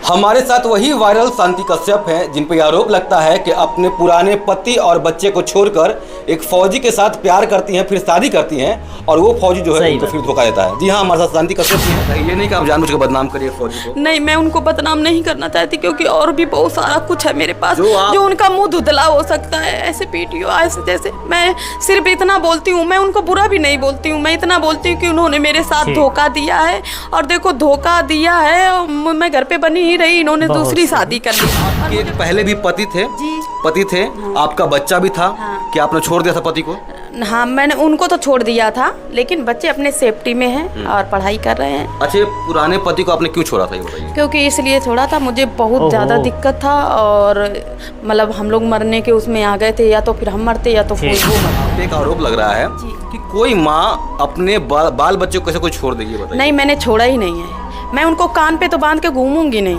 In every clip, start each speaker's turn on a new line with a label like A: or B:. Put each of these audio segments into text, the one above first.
A: हमारे साथ वही वायरल शांति कश्यप हैं जिन पर आरोप लगता है कि अपने पुराने पति और बच्चे को छोड़कर एक फौजी के साथ प्यार करती हैं, फिर शादी करती हैं और वो फौजी जो है उनको फिर धोखा देता है। जी हाँ, हमारे साथ शांति कश्यप हैं। ये नहीं कि आप जानबूझ के बदनाम करिए फौजी को।
B: नहीं, मैं उनको बदनाम नहीं करना चाहती क्योंकि और भी बहुत सारा कुछ है मेरे पास जो उनका मुंह धुंधला हो सकता है। ऐसे पीटीओ ऐसे जैसे मैं सिर्फ इतना बोलती हूँ, मैं उनको बुरा भी नहीं बोलती हूँ, मैं इतना बोलती हूँ कि उन्होंने मेरे साथ धोखा दिया है। और देखो धोखा दिया है, मैं घर पे बनी ही रही, इन्होंने दूसरी शादी कर ली।
A: आपके पहले भी पति थे? पति थे। आपका बच्चा भी था? क्या आपने छोड़ दिया था पति को?
B: हाँ, मैंने उनको तो छोड़ दिया था, लेकिन बच्चे अपने सेफ्टी में हैं और पढ़ाई कर रहे हैं।
A: अच्छा, पुराने पति को आपने क्यों छोड़ा था ये बताइए?
B: क्योंकि इसलिए छोड़ा था, मुझे बहुत ज़्यादा दिक्कत था और मतलब हम लोग मरने के उसमें आ गए थे, या तो फिर हम मरते या तो फिर वो मरते।
A: एक आरोप लग रहा है कि कोई माँ अपने बाल बच्चों को कैसे कोई छोड़ देगी बताइए?
B: नहीं, मैंने छोड़ा ही नहीं है। मैं उनको कान पे तो बांध के घूमूंगी नहीं।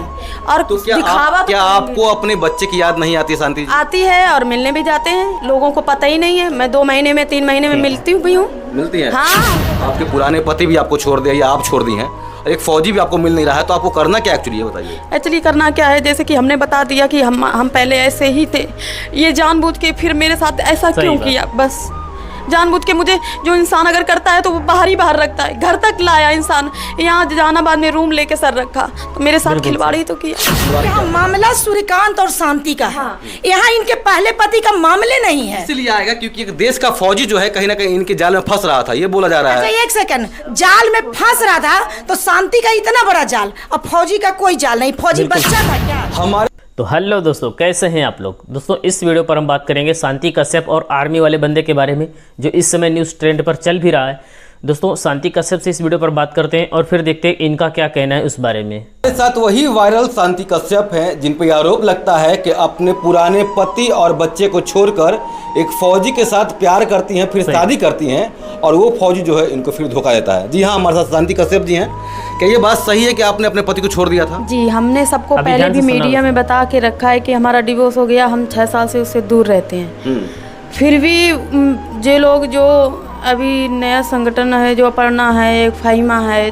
B: और
A: तो क्या आपको अपने बच्चे की याद नहीं आती शांति जी?
B: आती है और मिलने भी जाते हैं, लोगों को पता ही नहीं है। मैं 2 महीने में 3 महीने में मिलती भी हूँ।
A: मिलती है?
B: हाँ।
A: आपके पुराने पति भी आपको छोड़ दिया या आप छोड़ दी हैं, एक फौजी भी आपको मिल नहीं रहा है, तो आपको करना क्या एक्चुअली बताइए?
B: एक्चुअली करना क्या है, जैसे कि हमने बता दिया कि हम पहले ऐसे ही थे, ये जानबूझ के फिर मेरे साथ ऐसा क्यों किया? बस जानबूझ के मुझे, जो इंसान अगर करता है तो वो बाहर ही बाहर रखता है। घर तक लाया इंसान, यहाँ जहानाबाद में रूम लेके सर रखा, तो मेरे साथ खिलवाड़ी तो किया।
C: यहाँ मामला सूर्यकांत और शांति का है। यहाँ इनके पहले पति का मामले नहीं है।
A: इसलिए आएगा क्योंकि एक देश का फौजी जो है कहीं ना कहीं इनके जाल में फंस रहा था, ये बोला जा रहा है।
C: एक सेकंड, जाल में फंस रहा था तो शांति का इतना बड़ा जाल, और फौजी का कोई जाल नहीं। फौजी बच्चा था क्या?
A: हमारे
D: तो हेलो दोस्तों, कैसे हैं आप लोग? दोस्तों इस वीडियो पर हम बात करेंगे शांति कश्यप और आर्मी वाले बंदे के बारे में, जो इस समय न्यूज़ ट्रेंड पर चल भी रहा है। दोस्तों शांति कश्यप से इस वीडियो पर बात करते हैं और फिर देखते हैं इनका क्या कहना है उस बारे में।
A: हमारे साथ वही वायरल शांति कश्यप हैं जिन पर आरोप लगता है कि अपने पुराने पति और बच्चे को छोड़कर एक फौजी के साथ प्यार करती हैं, फिर शादी करती हैं और वो फौजी जो है इनको फिर धोखा देता है। जी हाँ, हमारे साथ शांति कश्यप जी हैं। क्या ये बात सही है कि आपने अपने पति को छोड़ दिया था?
B: जी, हमने सबको पहले भी मीडिया में बता के रखा है कि हमारा डिवोर्स हो गया, हम 6 साल से उससे दूर रहते हैं। फिर भी जो लोग, जो अभी नया संगठन है, जो अपर्णा है, एक फाहिमा है,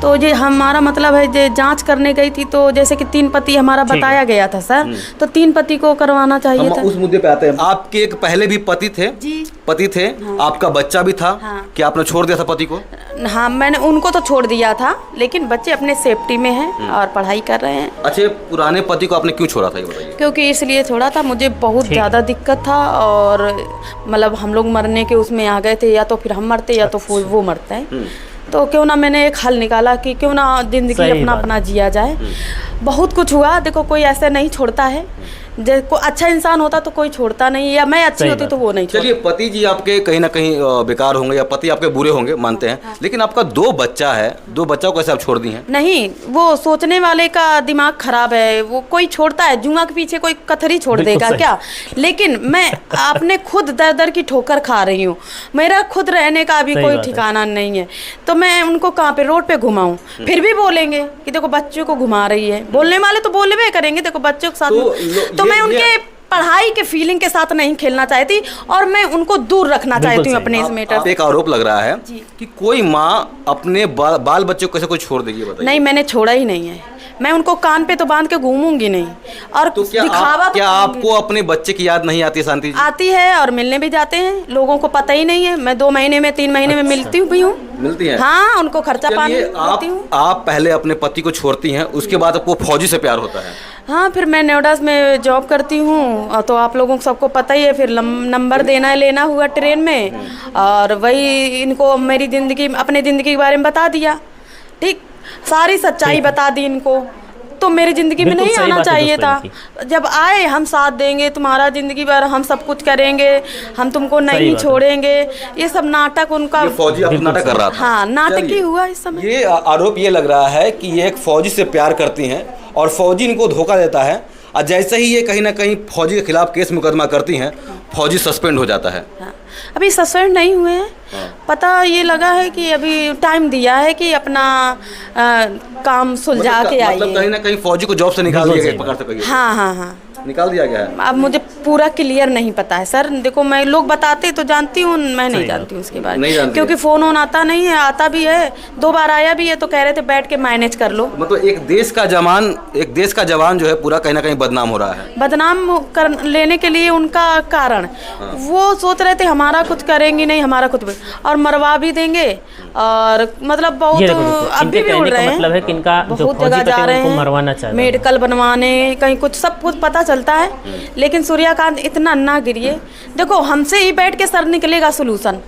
B: तो ये हमारा मतलब है, जो जांच करने गई थी, तो जैसे कि 3 पति हमारा बताया गया था सर, तो 3 पति को करवाना चाहिए था।
A: उस मुद्दे पे आते हैं। आपके एक पहले भी पति थे?
B: जी,
A: पति थे। आपका बच्चा भी था? क्या आपने छोड़ दिया था पति को?
B: हाँ, मैंने उनको तो छोड़ दिया था, लेकिन बच्चे अपने सेफ्टी में हैं और पढ़ाई कर रहे हैं।
A: अच्छा, पुराने पति को आपने क्यों छोड़ा था ये बताइए?
B: क्योंकि इसलिए छोड़ा था, मुझे बहुत ज़्यादा दिक्कत था और मतलब हम लोग मरने के उसमें आ गए थे, या तो फिर हम मरते या तो फिर वो मरते हैं। तो क्यों ना मैंने एक हल निकाला कि क्यों ना जिंदगी अपना जिया जाए। बहुत कुछ हुआ, देखो कोई ऐसे नहीं छोड़ता है। को अच्छा इंसान होता तो कोई छोड़ता नहीं, या मैं अच्छी होती तो वो नहीं छोड़ता।
A: चलिए, पति जी आपके कहीं ना कहीं बेकार होंगे या पति आपके बुरे होंगे, मानते हैं, लेकिन आपका 2 बच्चा है, 2 बच्चों को कैसे आप छोड़ दी हैं?
B: नहीं, वो सोचने वाले का दिमाग खराब है। वो कोई छोड़ता है, जुआ के पीछे कोई कथरी छोड़ देगा क्या? लेकिन मैं अपने खुद दर दर की ठोकर खा रही हूँ। मेरा खुद रहने का अभी कोई ठिकाना नहीं है, तो मैं उनको कहाँ पे रोड पे घुमाऊँ? फिर भी बोलेंगे कि देखो बच्चों को घुमा रही है। बोलने वाले तो बोलबे करेंगे, देखो बच्चों के साथ। तो मैं उनके पढ़ाई के फीलिंग के साथ नहीं खेलना चाहती और मैं उनको दूर रखना चाहती हूँ अपने इस मैटर से।
A: एक आरोप लग रहा है कि कोई माँ अपने बाल बच्चों को कैसे कोई छोड़ देगी बताइए?
B: नहीं, मैंने छोड़ा ही नहीं है। मैं उनको कान पे तो बांध के घूमूंगी नहीं। और
A: तो क्या आपको अपने बच्चे की याद नहीं आती शांति जी?
B: आती है और मिलने भी जाते हैं, लोगों को पता ही नहीं है। मैं 2 महीने में 3 महीने में मिलती भी हूँ।
A: मिलती है?
B: हाँ, उनको खर्चा पानी देती हूँ।
A: आप पहले अपने पति को छोड़ती हैं, उसके बाद आपको फौजी से प्यार होता है?
B: हाँ, फिर मैं नोएडा में जॉब करती हूँ, तो आप लोगों को सबको पता ही है। फिर नंबर देना लेना हुआ ट्रेन में, और वही इनको मेरी ज़िंदगी, अपने ज़िंदगी के बारे में बता दिया। ठीक, सारी सच्चाई बता दी इनको। तो मेरी ज़िंदगी में नहीं आना चाहिए था। जब आए, हम साथ देंगे तुम्हारा ज़िंदगी भर, हम सब कुछ करेंगे, हम तुमको नहीं छोड़ेंगे, ये सब नाटक उनका।
A: फौजी अपना नाटक कर रहा था?
B: हाँ, नाटक ही हुआ इस समय।
A: ये आरोप ये लग रहा है कि ये एक फौजी से प्यार करती हैं और फौजी इनको धोखा देता है, और जैसे ही ये कहीं ना कहीं फौजी के खिलाफ केस मुकदमा करती हैं, फौजी सस्पेंड हो जाता है।
B: हाँ, अभी सस्पेंड नहीं हुए हैं। पता ये लगा है कि अभी टाइम दिया है कि अपना काम सुलझा के आइए।
A: मतलब कहीं ना कहीं फौजी को जॉब से निकाल दिया गया, पकड़ सकेंगे?
B: हाँ हाँ हाँ,
A: निकाल दिया गया है।
B: अब मुझे पूरा क्लियर नहीं पता है सर। देखो मैं लोग बताते तो जानती हूँ, मैं नहीं जानती हूँ उसके बारे
A: नहीं
B: में,
A: जानती
B: क्योंकि
A: है।
B: फ़ोन आता नहीं है, आता भी है 2 बार आया भी है, तो कह रहे थे बैठ के मैनेज कर लो।
A: मतलब एक देश का जवान जो है पूरा कहीं ना कहीं बदनाम हो रहा है।
B: बदनाम कर लेने के लिए उनका कारण, वो सोच रहे थे हमारा कुछ करेंगे नहीं, हमारा कुछ और मरवा भी देंगे। और मतलब बहुत
D: ये देखो दोस्तों,
B: अभी
D: इनके
B: भी उड़
D: कहने का
B: रहे हैं,
D: मतलब है कि इनका जो
B: बहुत
D: फौजी
B: जगह
D: पति
B: जा
D: है,
B: रहे
D: उनको
B: हैं,
D: मरवाना चाह रहे हैं।
B: मेडिकल बनवाने, कहीं कुछ सब कुछ पता चलता है। लेकिन सूर्यकांत इतना ना गिरिए। देखो हमसे ही बैठ के सर निकलेगा सोल्यूशन,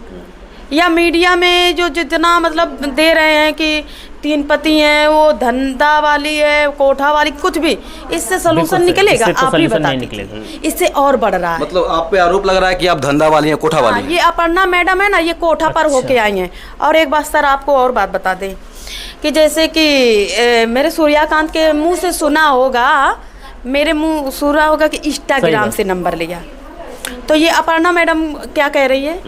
B: या मीडिया में जो जितना मतलब दे रहे हैं कि 3 पति हैं, वो धंधा वाली है, कोठा वाली, कुछ भी इससे सोल्यूशन
D: बिल्कुल सही,
B: निकलेगा?
D: इससे तो
B: आप ही
D: solution नहीं
B: बता दीजिए।
D: निकलेगा।
B: इससे और बढ़ रहा है।
A: मतलब आप पे आरोप लग रहा है कि आप धंधा वाली हैं, कोठा वाली हैं।
B: ये अपर्णा मैडम है ना, ये कोठा पर होके आई हैं। और एक बात सर आपको और बात बता दें कि जैसे कि मेरे सूर्यकांत के मुंह से सुना होगा, मेरे मुंह सुना होगा कि इंस्टाग्राम से नंबर लिया। तो ये अपर्णा मैडम क्या कह रही है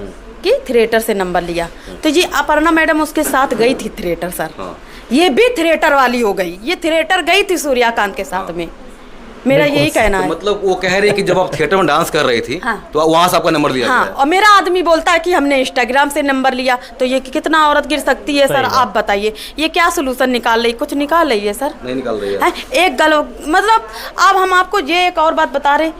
B: कि थिएटर से नंबर लिया। तो ये अपर्णा मैडम उसके साथ गई थी थिएटर सर। ये भी थिएटर वाली हो गई, ये थिएटर गई थी सूर्यकांत के साथ में। मेरा यही कहना है।
A: मतलब वो कह रहे हैं कि जब आप थिएटर में डांस कर रही थी तो वहां से आपका नंबर लिया
B: हाँ,
A: गया।
B: और मेरा आदमी बोलता है कि हमने इंस्टाग्राम से नंबर लिया। तो ये कितना औरत गिर सकती है सर? आप बताइए, ये क्या सोल्यूशन निकाल रही? कुछ निकाल रही है सर?
A: नहीं निकाल रही है।
B: एक गल मतलब अब हम आपको ये एक और बात बता रहे,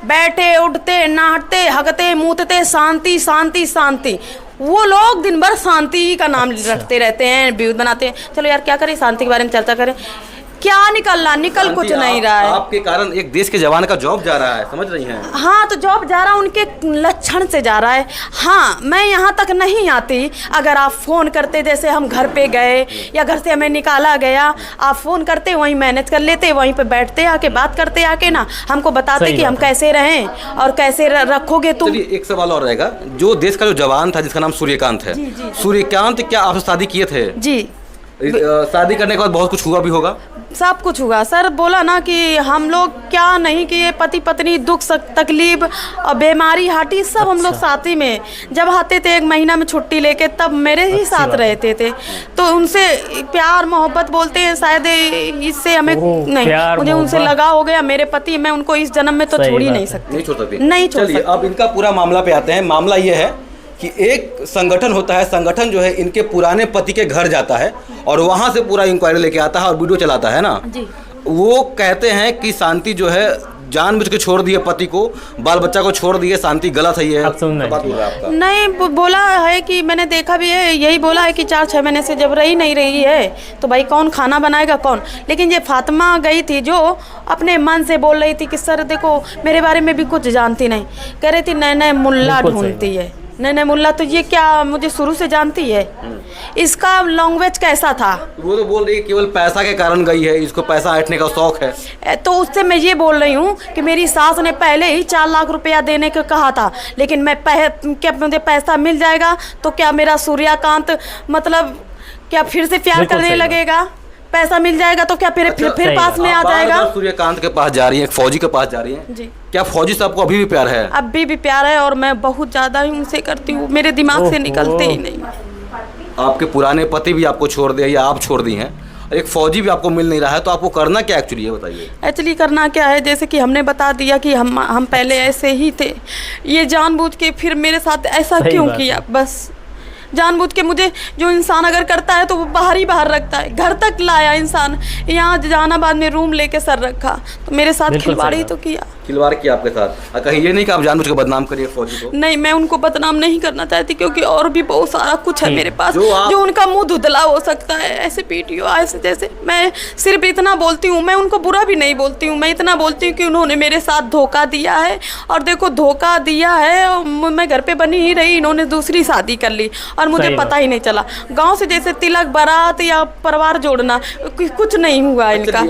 B: बैठे उठते नाचते हगते मूतते शांति शांति शांति, वो लोग दिन भर शांति का नाम रखते रहते हैं, व्यूज बनाते हैं। चलो यार क्या करें, शांति के बारे में चर्चा करें। क्या निकल कुछ नहीं रहा है।
A: आपके कारण एक देश के जवान का जॉब जा रहा है, समझ रही हैं?
B: हाँ, तो जॉब जा रहा है, उनके लक्षण से जा रहा है। हाँ, मैं यहाँ तक नहीं आती अगर आप फ़ोन करते, जैसे हम घर पे गए या घर से हमें निकाला गया, आप फ़ोन करते, वहीं मैनेज कर लेते, वहीं पे बैठते आके बात करते आके ना, हमको बताते कि हम कैसे रहें और कैसे रखोगे तुम।
A: चलिए एक सवाल और रहेगा, जो देश का जो जवान था जिसका नाम सूर्यकांत है, सूर्यकांत क्या आपसे शादी किए थे?
B: जी,
A: शादी करने के बाद बहुत कुछ हुआ भी होगा।
B: सब कुछ हुआ सर। बोला ना कि हम लोग क्या नहीं किए, पति पत्नी दुख तकलीफ और बीमारी हाटी सब हम लोग साथ ही में। जब आते थे 1 महीना में छुट्टी लेके, तब मेरे ही साथ रहते थे। तो उनसे प्यार मोहब्बत बोलते हैं शायद, इससे हमें नहीं, मुझे उनसे लगा हो गया। मेरे पति, मैं उनको इस जन्म में तो छोड़ ही नहीं सकती।
A: नहीं छोड़ सकती।
B: नहीं छोड़ सकती।
A: अब इनका पूरा मामला पे आते हैं। मामला ये है कि एक संगठन होता है, संगठन जो है इनके पुराने पति के घर जाता है और वहां से पूरा इंक्वायरी लेके आता है और वीडियो चलाता है ना
B: जी।
A: वो कहते हैं कि शांति जो है जानबूझ के छोड़ दिए पति को, बाल बच्चा को छोड़ दिए, शांति गलत है। ये बात बोल रहा है आपका?
B: नहीं, बोला है कि मैंने देखा भी है, यही बोला है कि 4-6 महीने से जब रही नहीं रही है तो भाई कौन खाना बनाएगा कौन। लेकिन ये फातिमा गई थी जो अपने मन से बोल रही थी कि सर देखो मेरे बारे में भी कुछ जानती नहीं, कह रही थी नए मुल्ला ढूंढती है, नए मुल्ला। तो ये क्या मुझे शुरू से जानती है? इसका लैंग्वेज कैसा था?
A: वो तो बोल रही है केवल पैसा के कारण गई है, इसको पैसा ऐंठने का शौक है।
B: तो उससे मैं ये बोल रही हूँ कि मेरी सास ने पहले ही 4 लाख रुपया देने को कहा था, लेकिन मैं क्या मुझे पैसा मिल जाएगा तो क्या मेरा सूर्यकांत मतलब क्या फिर से प्यार करने लगेगा? पैसा मिल जाएगा तो क्या फिर पास में आ जाएगा?
A: सूर्यकांत के पास जा रही है, एक फौजी के पास जा रही है
B: जी।
A: क्या फौजी से आपको अभी भी प्यार है?
B: अभी भी प्यार है, और मैं बहुत ज्यादा ही उनसे करती हूँ, मेरे दिमाग से निकलते ही नहीं।
A: आपके पुराने पति भी आपको छोड़ दिया या आप छोड़ दी हैं, एक फौजी भी आपको मिल नहीं रहा है, तो आपको करना क्या एक्चुअली ये बताइए?
B: एक्चुअली करना क्या है, जैसे कि हमने बता दिया कि हम पहले ऐसे ही थे, ये जानबूझ के फिर मेरे साथ ऐसा क्यों किया? बस जानबूझ के। मुझे जो इंसान अगर करता है तो वो बाहर ही बाहर रखता है, घर तक लाया इंसान, यहाँ जहानाबाद में रूम लेके सर रखा, तो मेरे साथ खिलवाड़ ही तो किया।
A: खिलवाड़ किया आपके साथ? कहीं ये नहीं कि आप जानबूझ के बदनाम करिए फौजी को?
B: नहीं, मैं उनको बदनाम नहीं करना चाहती, क्योंकि और भी बहुत सारा कुछ है मेरे पास जो उनका मुंह धुधला हो सकता है, ऐसे वीडियो ऐसे जैसे। मैं सिर्फ इतना बोलती हूँ, मैं उनको बुरा भी नहीं बोलती हूँ, मैं इतना बोलती हूँ कि उन्होंने मेरे साथ धोखा दिया है। और देखो धोखा दिया है, मैं घर पे बनी ही रही, इन्होंने दूसरी शादी कर ली और मुझे पता ही नहीं चला। गाँव से जैसे तिलक बारात या परिवार जोड़ना, कुछ नहीं हुआ इनका।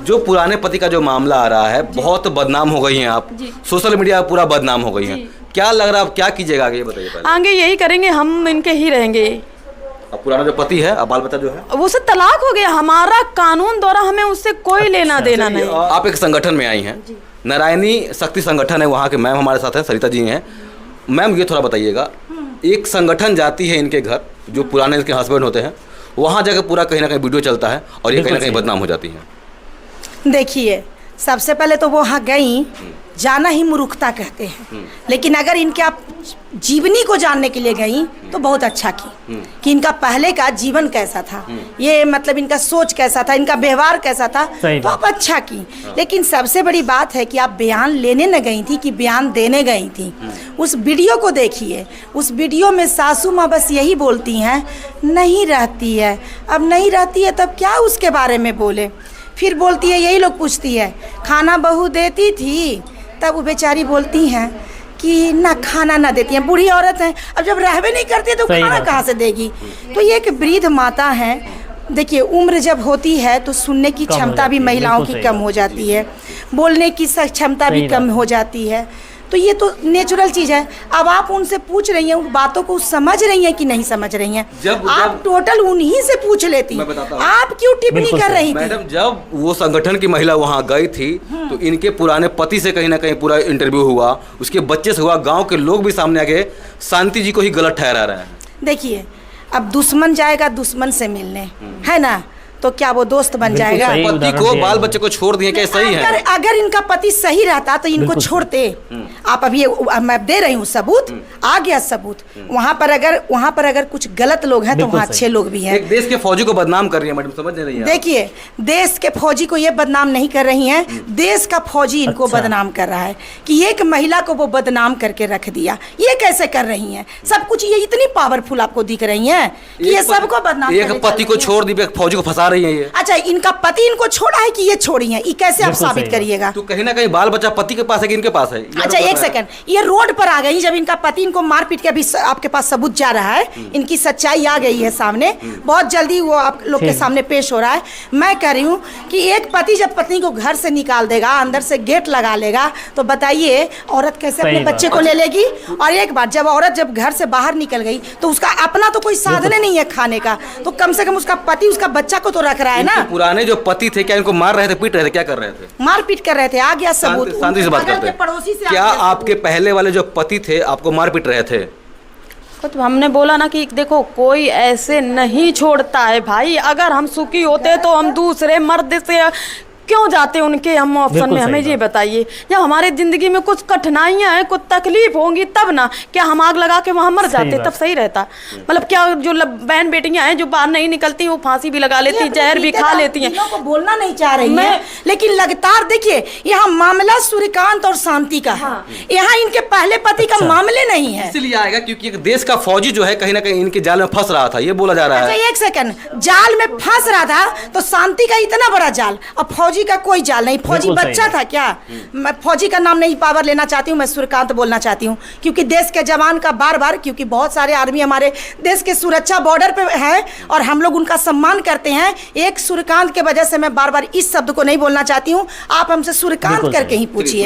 A: जो पुराने पति का जो मामला आ रहा है, बहुत बदनाम हो गई हैं आप, सोशल मीडिया पर पूरा बदनाम हो गई हैं, क्या लग रहा है आप क्या कीजिएगा आगे, ये बताइए पहले।
B: आगे यही करेंगे, हम इनके ही रहेंगे।
A: अब पुराना जो पति है, अब बाल बच्चा जो है
B: वो से तलाक हो गया, हमारा कानून द्वारा हमें उससे कोई लेना देना नहीं।
A: आप एक संगठन में आई हैं, नारायणी शक्ति संगठन है, वहाँ के मैम हमारे साथ हैं, सरिता जी हैं। मैम ये थोड़ा बताइएगा, एक संगठन जाती है इनके घर, जो पुराने इनके हस्बैंड होते हैं, वहाँ जाकर पूरा कहीं ना कहीं वीडियो चलता है और ये कहीं ना कहीं बदनाम हो जाती है।
C: देखिए सबसे पहले तो वो वहाँ गई, जाना ही मूर्खता कहते हैं, लेकिन अगर इनके आप जीवनी को जानने के लिए गई तो बहुत अच्छा की कि इनका पहले का जीवन कैसा था, ये मतलब इनका सोच कैसा था, इनका व्यवहार कैसा था, तो आप अच्छा की। लेकिन सबसे बड़ी बात है कि आप बयान लेने न गई थी कि बयान देने गई थी। उस वीडियो को देखिए, उस वीडियो में सासू माँ बस यही बोलती हैं, नहीं रहती है, अब नहीं रहती है तब क्या उसके बारे में बोले। फिर बोलती है, यही लोग पूछती है खाना बहू देती थी, तब वो बेचारी बोलती हैं कि ना खाना ना देती हैं, बूढ़ी औरत हैं, अब जब रहबे नहीं करती है तो खाना कहाँ से देगी। तो ये एक वृद्ध माता है। देखिए उम्र जब होती है तो सुनने की क्षमता भी महिलाओं की कम हो जाती है, बोलने की क्षमता भी कम हो जाती है, तो ये तो नेचुरल चीज है। अब आप उनसे पूछ रही हैं, उन बातों को समझ रही हैं कि नहीं समझ रही हैं? आप टोटल उन्हीं से पूछ लेती, आप क्यों टिप्पणी कर रही थी?
A: मैडम जब वो संगठन की महिला वहाँ गई थी तो इनके पुराने पति से कहीं ना कहीं पूरा इंटरव्यू हुआ, उसके बच्चे से हुआ, गांव के लोग भी सामने आ गए, शांति जी को ही गलत ठहरा रहे हैं।
C: देखिए अब दुश्मन जाएगा दुश्मन से मिलने, है ना, तो क्या वो दोस्त बन जाएगा?
A: पति को बाल बच्चे को छोड़ दिए, क्या सही है?
C: अगर इनका पति सही रहता तो इनको छोड़ते। आप अभी मैं दे रही हूँ सबूत, आ गया सबूत। वहाँ पर अगर कुछ गलत लोग हैं तो वहाँ अच्छे लोग भी हैं।
A: एक देश के फौजी को बदनाम कर रही है मैडम, समझ नहीं रही है?
C: देखिए देश के फौजी को ये बदनाम नहीं कर रही हैं, देश का फौजी इनको बदनाम कर रहा है कि एक महिला को वो बदनाम करके रख दिया। ये कैसे कर रही हैं? सब कुछ ये इतनी पावरफुल आपको दिख रही हैं कि ये सबको बदनाम।
A: एक पति को छोड़ दी, फौजी को फंसा रही है ये।
C: अच्छा, इनका पति इनको छोड़ा है कि ये छोड़ी है? ये कैसे आप साबित करिएगा?
A: तो कहीं ना कहीं बाल बच्चा पति के पास है कि इनके पास है?
C: अच्छा एक सेकंड, ये रोड पर आ गई जब इनका पति इनको मार पीट के अभी आपके पास सबूत जा रहा है, इनकी सच्चाई आ गई है सामने, बहुत जल्दी वो आप लोग के सामने पेश हो रहा है। मैं कह रही हूँ कि एक पति जब पत्नी को घर से निकाल देगा, अंदर से गेट लगा लेगा, तो बताइए औरत कैसे अपने बच्चे को ले लेगी? और एक बार जब औरत जब घर से बाहर निकल गई तो उसका अपना तो कोई साधन नहीं है खाने का, तो कम से कम उसका पति उसका बच्चा को तो रख रहा है ना।
A: पुराने जो पति थे क्या इनको मार रहे थे, पीट रहे थे, क्या कर रहे थे?
C: मार पीट कर रहे थे, आ गया सबूत।
A: शांति से बात करते हैं।
C: पड़ोसी से
A: क्या आपके पहले वाले जो पति थे आपको मार पीट रहे थे?
B: तो हमने बोला ना कि देखो कोई ऐसे नहीं छोड़ता है भाई। अगर हम सुखी होते तो हम दूसरे मर्द से क्यों जाते उनके हम ऑप्शन में? हमें ये बताइए, जब हमारे जिंदगी में कुछ कठिनाइयां हैं, कुछ तकलीफ होंगी तब ना, क्या हम आग लगा के वहां मर जाते तब सही रहता? मतलब क्या जो बहन बेटियां हैं जो बाहर नहीं निकलती वो फांसी भी लगा लेती, जहर भी खा लेती हैं।
C: को बोलना नहीं चाह रही है, लेकिन लगातार देखिए यहाँ मामला सूर्यकांत और शांति का है। यहाँ इनके पहले पति का मामले नहीं है,
A: इसलिए आएगा क्योंकि एक देश का फौजी जो है कहीं ना कहीं इनके जाल में फंस रहा था, ये बोला जा रहा है।
C: एक सेकंड, जाल में फंस रहा था तो शांति का इतना बड़ा जाल, अब फौजी का कोई जाल नहीं। फौजी बच्चा था क्या? मैं फौजी का नाम नहीं पावर लेना चाहती हूँ, मैं सूर्यकांत बोलना चाहती हूँ, क्योंकि देश के जवान का बार बार, क्योंकि बहुत सारे आर्मी हमारे देश के सुरक्षा बॉर्डर पे है और हम लोग उनका सम्मान करते हैं। एक सूर्यकांत के वजह से मैं बार बार इस शब्द को नहीं बोलना चाहती हूँ, आप हमसे सूर्यकांत करके ही पूछिए।